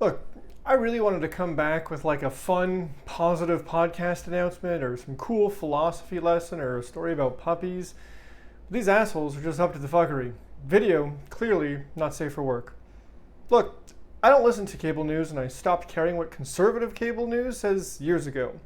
Look, I really wanted to come back with like a fun, positive podcast announcement or some cool philosophy lesson or a story about puppies. These assholes are just up to the fuckery. Video, clearly not safe for work. Look, I don't listen to cable news and I stopped caring what conservative cable news says years ago.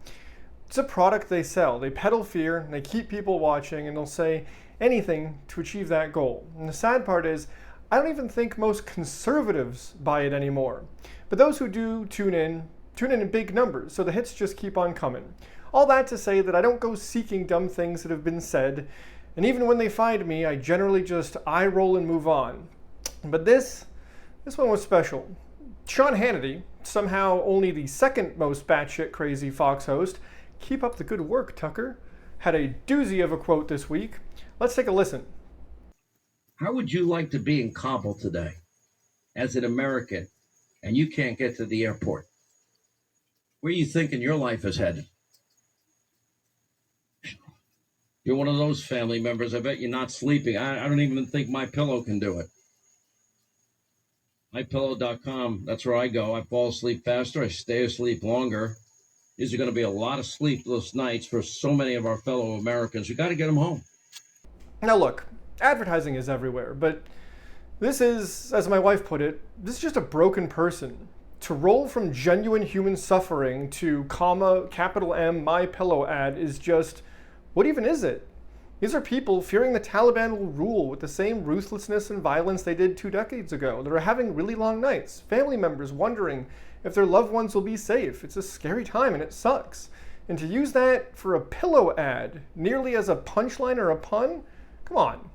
It's a product they sell. They peddle fear and they keep people watching and they'll say anything to achieve that goal. And the sad part is, I don't even think most conservatives buy it anymore. But those who do tune in big numbers, so the hits just keep on coming. All that to say that I don't go seeking dumb things that have been said, and even when they find me, I generally just eye roll and move on. But this one was special. Sean Hannity, somehow only the second most batshit crazy Fox host, keep up the good work, Tucker, had a doozy of a quote this week. Let's take a listen. How would you like to be in Kabul today as an American and you can't get to the airport? Where are you thinking your life is headed? You're one of those family members. I bet you're not sleeping. I don't even think My Pillow can do it. MyPillow.com, that's where I go. I fall asleep faster. I stay asleep longer. These are going to be a lot of sleepless nights for so many of our fellow Americans. We got to get them home. Now look, advertising is everywhere, but this is, as my wife put it, this is just a broken person. To roll from genuine human suffering to capital M, My Pillow ad is just, what even is it? These are people fearing the Taliban will rule with the same ruthlessness and violence they did 2 decades ago. That are having really long nights. Family members wondering if their loved ones will be safe. It's a scary time and it sucks. And to use that for a pillow ad, nearly as a punchline or a pun? Come on.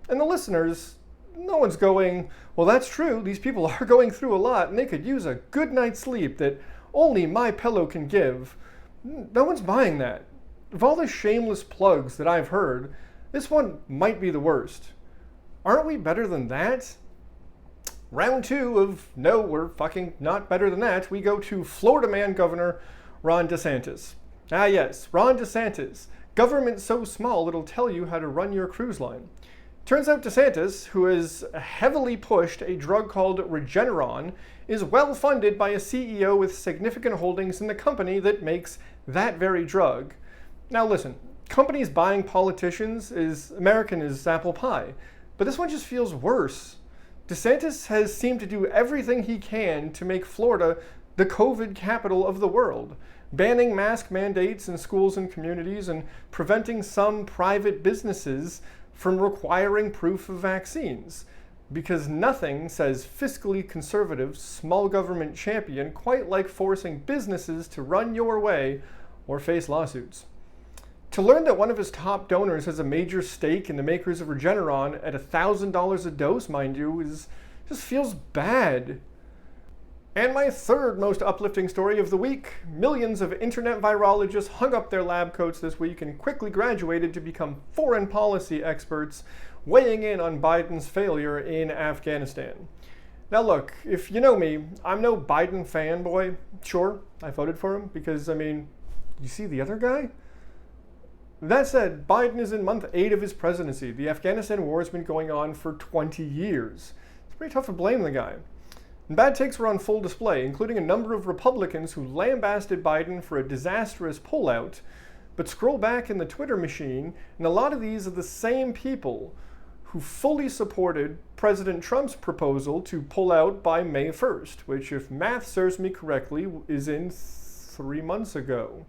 And the listeners, no one's going, well, that's true. These people are going through a lot and they could use a good night's sleep that only My Pillow can give. No one's buying that. Of all the shameless plugs that I've heard, this one might be the worst. Aren't we better than that? Round 2 of no, we're fucking not better than that. We go to Florida man Governor Ron DeSantis. Ah yes, Ron DeSantis. Government so small it'll tell you how to run your cruise line. Turns out DeSantis, who has heavily pushed a drug called Regeneron, is well funded by a CEO with significant holdings in the company that makes that very drug. Now listen, companies buying politicians is American as apple pie, but this one just feels worse. DeSantis has seemed to do everything he can to make Florida the COVID capital of the world, banning mask mandates in schools and communities and preventing some private businesses from requiring proof of vaccines. Because nothing says fiscally conservative, small government champion quite like forcing businesses to run your way or face lawsuits. To learn that one of his top donors has a major stake in the makers of Regeneron at $1,000 a dose, mind you, just feels bad. And my third most uplifting story of the week, millions of internet virologists hung up their lab coats this week and quickly graduated to become foreign policy experts, weighing in on Biden's failure in Afghanistan. Now look, if you know me, I'm no Biden fanboy. Sure, I voted for him because, you see the other guy? That said, Biden is in month 8 of his presidency. The Afghanistan war has been going on for 20 years. It's pretty tough to blame the guy. And bad takes were on full display, including a number of Republicans who lambasted Biden for a disastrous pullout. But scroll back in the Twitter machine, and a lot of these are the same people who fully supported President Trump's proposal to pull out by May 1st, which, if math serves me correctly, is in 3 months ago.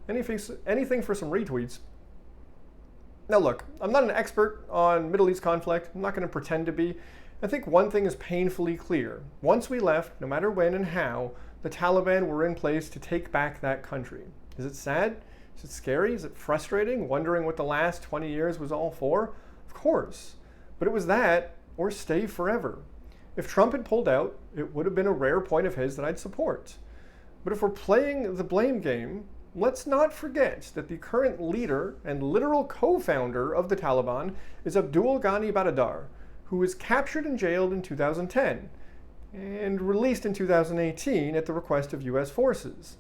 Anything for some retweets. Now look, I'm not an expert on Middle East conflict. I'm not going to pretend to be. I think one thing is painfully clear. Once we left, no matter when and how, the Taliban were in place to take back that country. Is it sad? Is it scary? Is it frustrating? Wondering what the last 20 years was all for? Of course. But it was that or stay forever. If Trump had pulled out, it would have been a rare point of his that I'd support. But if we're playing the blame game, let's not forget that the current leader and literal co-founder of the Taliban is Abdul Ghani Baradar, who was captured and jailed in 2010 and released in 2018 at the request of US forces.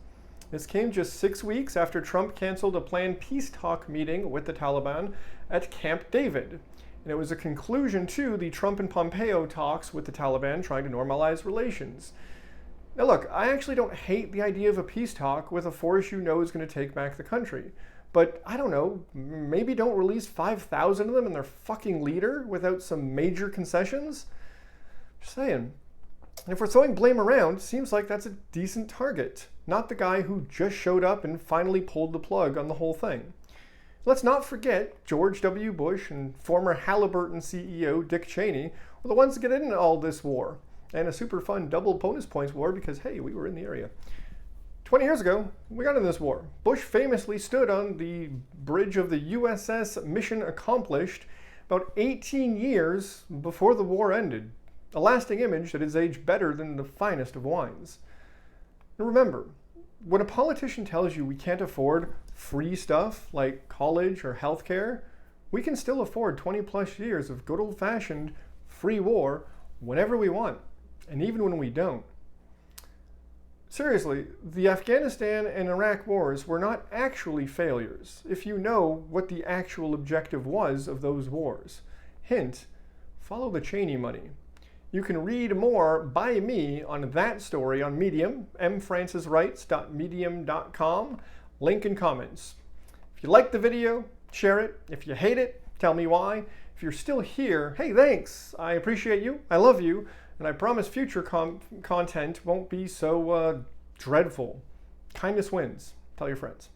This came just 6 weeks after Trump canceled a planned peace talk meeting with the Taliban at Camp David. And it was a conclusion to the Trump and Pompeo talks with the Taliban trying to normalize relations. Now look, I actually don't hate the idea of a peace talk with a force you know is going to take back the country. But I don't know, maybe don't release 5,000 of them and their fucking leader without some major concessions? Just saying. And if we're throwing blame around, seems like that's a decent target, not the guy who just showed up and finally pulled the plug on the whole thing. Let's not forget George W. Bush and former Halliburton CEO Dick Cheney were the ones to get into all this war, and a super fun double bonus points war because, hey, we were in the area. 20 years ago, we got in this war. Bush famously stood on the bridge of the USS Mission Accomplished about 18 years before the war ended, a lasting image that has aged better than the finest of wines. And remember, when a politician tells you we can't afford free stuff like college or healthcare, we can still afford 20 plus years of good old-fashioned free war whenever we want, and even when we don't. Seriously, the Afghanistan and Iraq wars were not actually failures, if you know what the actual objective was of those wars. Hint, follow the Cheney money. You can read more by me on that story on Medium, mfranciswrites.medium.com, link in comments. If you like the video, share it. If you hate it, tell me why. If you're still here, hey, thanks. I appreciate you. I love you. And I promise future content won't be so dreadful. Kindness wins. Tell your friends.